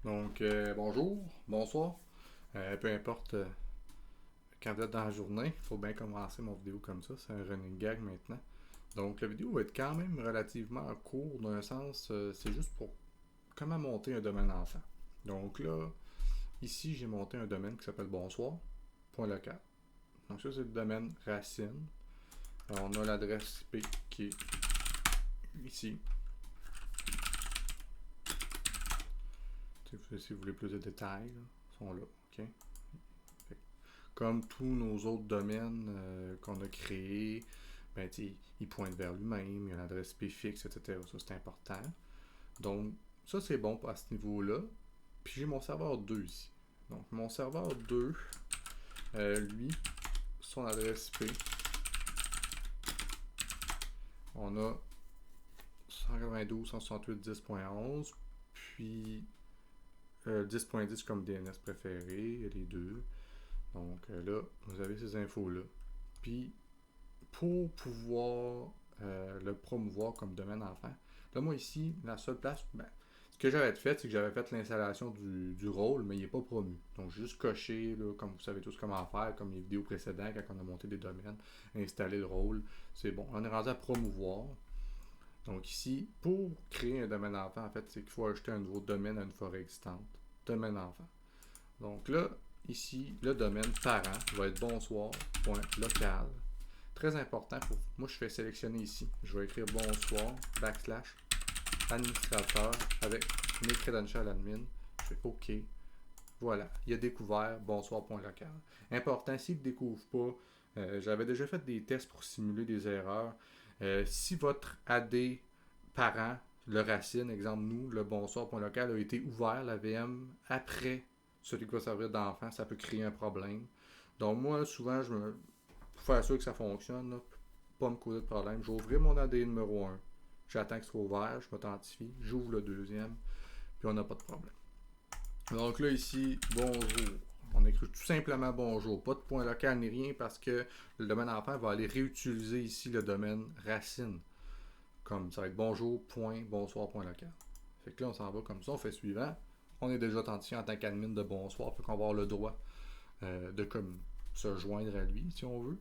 Donc, bonjour, bonsoir, peu importe quand vous êtes dans la journée, il faut bien commencer mon vidéo comme ça, c'est un running gag maintenant. Donc, la vidéo va être quand même relativement court d'un sens, c'est juste pour comment monter un domaine enfant. Donc là, ici, j'ai monté un domaine qui s'appelle bonsoir.local. Donc ça, c'est le domaine racine. Alors, on a l'adresse IP qui est ici. Si vous voulez plus de détails, là, ils sont là, ok? Comme tous nos autres domaines qu'on a créés, ben, ils pointent vers lui-même, il y a l'adresse IP fixe, etc. Ça, c'est important. Donc, ça, c'est bon à ce niveau-là. Puis j'ai mon serveur 2 ici. Donc, mon serveur 2, lui, son adresse IP, on a 192.168.10.11, puis 10.10 comme DNS préféré, les deux. Donc là, vous avez ces infos-là. Puis, pour pouvoir le promouvoir comme domaine enfant. Là, moi, ici, la seule place, ben, ce que j'avais fait, c'est que j'avais fait l'installation du rôle, mais il n'est pas promu. Donc, j'ai juste coché, là, comme vous savez tous comment faire, comme les vidéos précédentes, quand on a monté des domaines, installer le rôle. C'est bon. On est rendu à promouvoir. Donc, ici, pour créer un domaine enfant, en fait, c'est qu'il faut ajouter un nouveau domaine à une forêt existante. Domaine enfant. Donc là, ici, le domaine parent va être bonsoir.local. Très important, moi je fais sélectionner ici. Je vais écrire bonsoir, backslash, administrateur avec mes credentials admin. Je fais OK. Voilà, il a découvert bonsoir.local. Important, s'il ne découvre pas, j'avais déjà fait des tests pour simuler des erreurs. Si votre AD parent, le racine, exemple nous, le bonsoir.local a été ouvert, la VM, après celui qui va servir d'enfant, ça peut créer un problème. Donc moi, souvent, pour faire sûr que ça fonctionne, là, pas me causer de problème, j'ouvrirai mon AD numéro 1. J'attends qu'il soit ouvert, je m'authentifie, j'ouvre le deuxième, puis on n'a pas de problème. Donc là, ici, bonjour. On écrit tout simplement bonjour. Pas de point local ni rien parce que le domaine enfant va aller réutiliser ici le domaine racine. Comme ça va être bonjour.bonsoir.local. Fait que là, on s'en va comme ça, on fait suivant. On est déjà authentifié en tant qu'admin de bonsoir, fait qu'on va avoir le droit de comme se joindre à lui si on veut.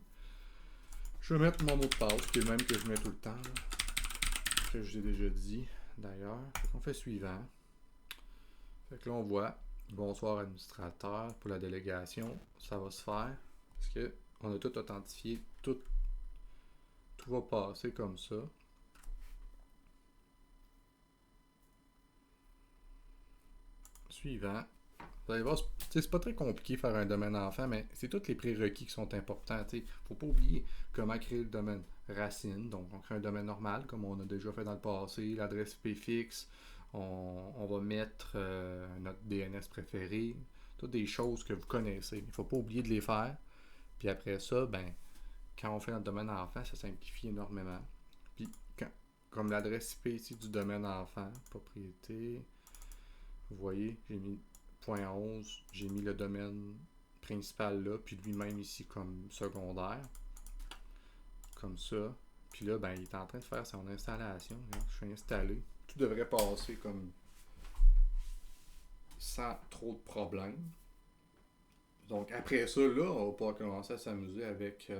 Je vais mettre mon mot de passe, qui est le même que je mets tout le temps, là, que je l'ai déjà dit d'ailleurs. Fait qu'on fait suivant. Fait que là, on voit bonsoir administrateur pour la délégation. Ça va se faire parce que on a tout authentifié. Tout va passer comme ça. Suivant. Vous allez voir, c'est pas très compliqué de faire un domaine enfant, mais c'est tous les prérequis qui sont importants. Il ne faut pas oublier comment créer le domaine racine. Donc, on crée un domaine normal, comme on a déjà fait dans le passé, l'adresse IP fixe. On va mettre notre DNS préféré. Toutes des choses que vous connaissez. Il ne faut pas oublier de les faire. Puis après ça, ben, quand on fait notre domaine enfant, ça simplifie énormément. Puis, comme l'adresse IP ici du domaine enfant, propriété, vous voyez, j'ai mis .11, j'ai mis le domaine principal là, puis lui-même ici comme secondaire, comme ça. Puis là, ben, il est en train de faire son installation. Regarde, je suis installé. Tout devrait passer comme sans trop de problèmes. Donc après ça, là, on va pouvoir commencer à s'amuser avec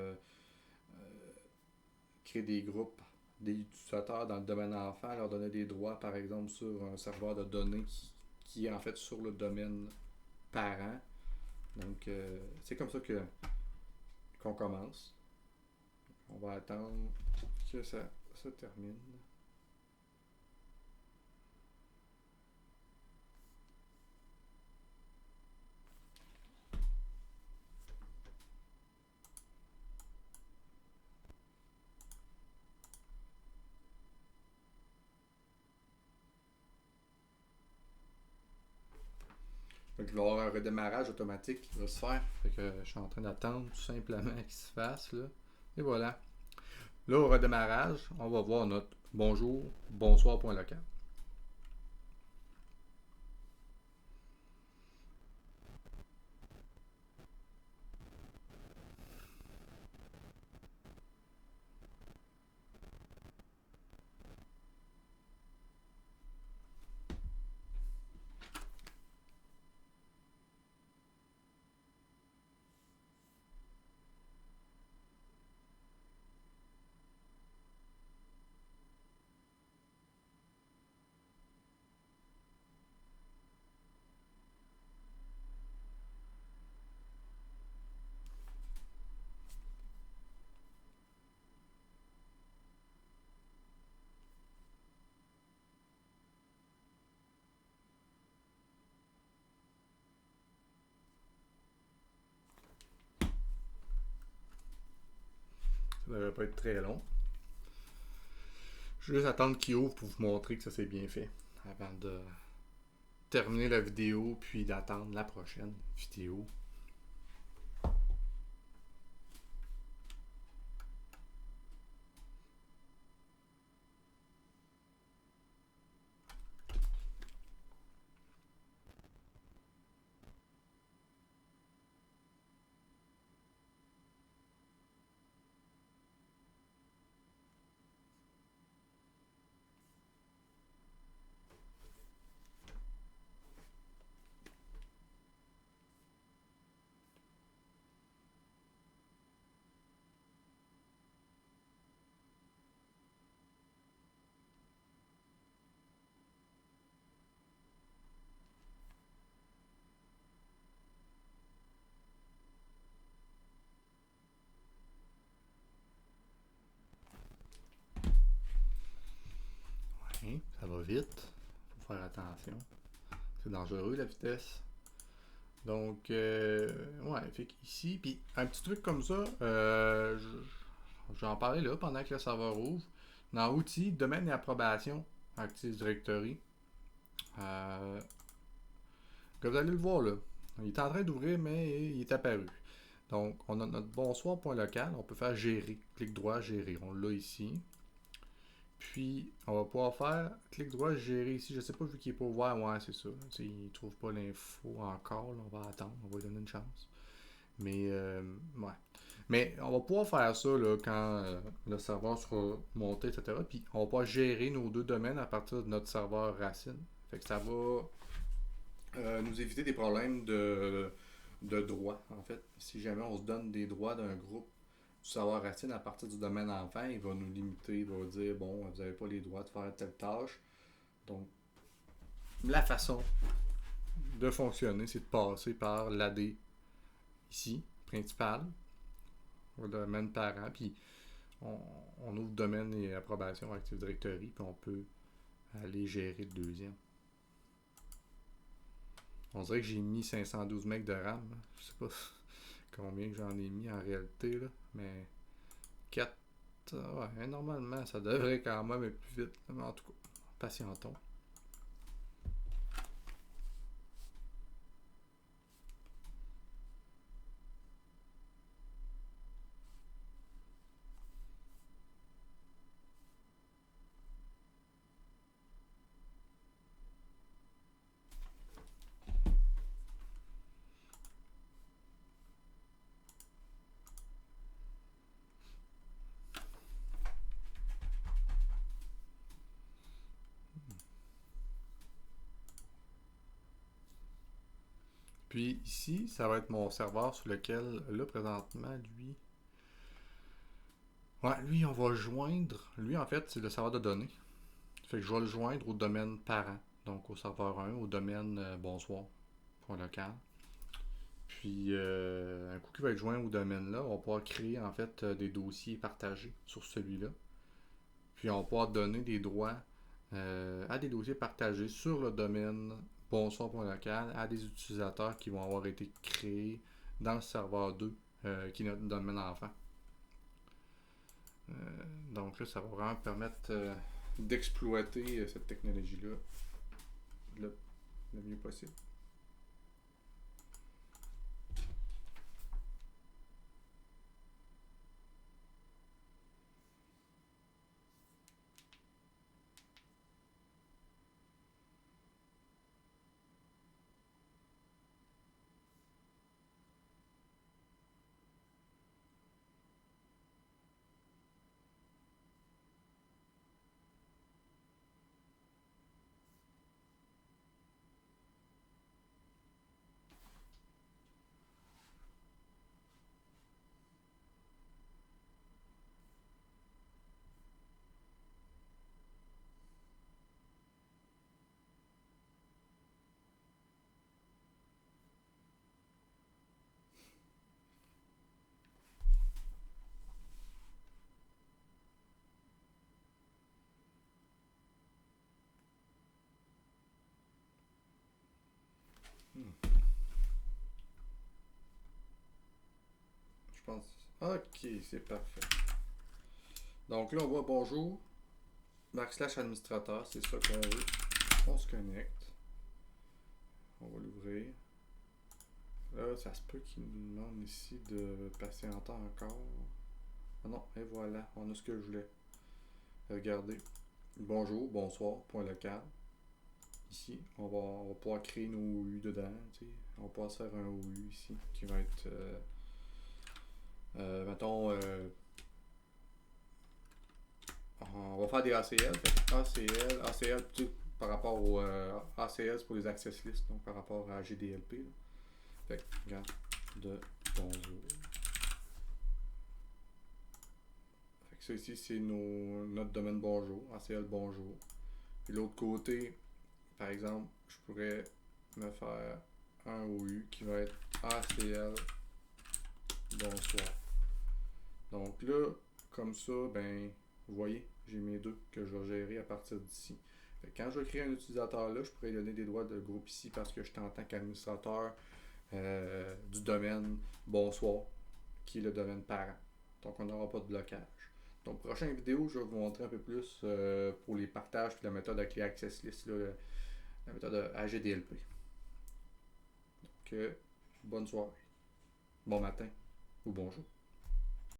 créer des groupes des utilisateurs dans le domaine enfant, leur donner des droits, par exemple, sur un serveur de données qui est en fait sur le domaine parent. Donc, c'est comme ça qu'on commence. On va attendre que ça se termine. Donc, il va y avoir un redémarrage automatique qui va se faire. Fait que je suis en train d'attendre tout simplement qu'il se fasse. Là. Et voilà. Là, au redémarrage, on va voir notre bonjour, bonsoir.local. Ça devrait pas être très long. Je vais juste attendre qu'il ouvre pour vous montrer que ça s'est bien fait. Avant de terminer la vidéo, puis d'attendre la prochaine vidéo. Ouais, ça va vite. Faut faire attention. C'est dangereux la vitesse. Donc, ouais, fait qu'ici, puis un petit truc comme ça, j'en parlais là pendant que le serveur ouvre. Dans Outils, Domaine et approbation, Active Directory, euh, que vous allez le voir là. Il est en train d'ouvrir, mais il est apparu. Donc, on a notre bonsoir.local, on peut faire gérer. Clic droit, gérer. On l'a ici. Puis, on va pouvoir faire clic droit, gérer ici. Je sais pas, vu qu'il est pas ouvert, ouais, c'est ça. T'sais, il trouve pas l'info encore. Là, on va attendre, on va lui donner une chance. Mais, ouais. Mais on va pouvoir faire ça là, quand le serveur sera monté, etc. Puis, on va pouvoir gérer nos deux domaines à partir de notre serveur racine. Fait que ça va nous éviter des problèmes de droits, en fait. Si jamais on se donne des droits d'un groupe du serveur racine à partir du domaine enfant, il va nous limiter, il va dire bon, vous n'avez pas les droits de faire telle tâche. Donc, la façon de fonctionner, c'est de passer par l'AD ici, principal, au domaine parent, puis on, on ouvre domaine et approbation Active Directory, puis on peut aller gérer le deuxième. On dirait que j'ai mis 512 MB de RAM. Je sais pas combien que j'en ai mis en réalité, là, mais 4. Ouais, normalement, ça devrait quand même être plus vite. Mais en tout cas, patientons. Puis ici, ça va être mon serveur sur lequel, là, présentement, lui. Ouais, lui, on va joindre. Lui, en fait, c'est le serveur de données. Fait que je vais le joindre au domaine parent. Donc au serveur 1, au domaine bonsoir.local. Puis, un coup qui va être joint au domaine là, on va pouvoir créer en fait des dossiers partagés sur celui-là. Puis, on va pouvoir donner des droits à des dossiers partagés sur le domaine bonsoir.local à des utilisateurs qui vont avoir été créés dans le serveur 2, qui est notre domaine enfant. Euh, donc là, ça va vraiment permettre d'exploiter cette technologie-là le mieux possible. Je pense. Ok, c'est parfait. Donc là, on voit bonjour, backslash administrateur, c'est ça qu'on veut. On se connecte. On va l'ouvrir. Là, ça se peut qu'il nous demande ici de patienter encore. Ah non, et voilà, on a ce que je voulais. Regardez. Bonjour, bonsoir, point local. Ici, on va pouvoir créer nos OU dedans. T'sais. On va pouvoir se faire un OU ici qui va être, mettons, on va faire des ACL. Fait ACL, ACL par rapport au ACL, c'est pour les access lists, donc par rapport à GDLP. Là. Fait que, regarde, de bonjour. Fait que ça ici, c'est notre domaine bonjour, ACL bonjour. Puis l'autre côté, par exemple, je pourrais me faire un OU qui va être ACL bonsoir. Donc là, comme ça, ben, vous voyez, j'ai mes deux que je vais gérer à partir d'ici. Quand je vais créer un utilisateur là, je pourrais lui donner des droits de groupe ici parce que je suis en tant qu'administrateur du domaine bonsoir, qui est le domaine parent. Donc on n'aura pas de blocage. Donc prochaine vidéo, je vais vous montrer un peu plus pour les partages et la méthode avec les access lists, là, la méthode AGDLP. Donc bonne soirée, bon matin ou bonjour.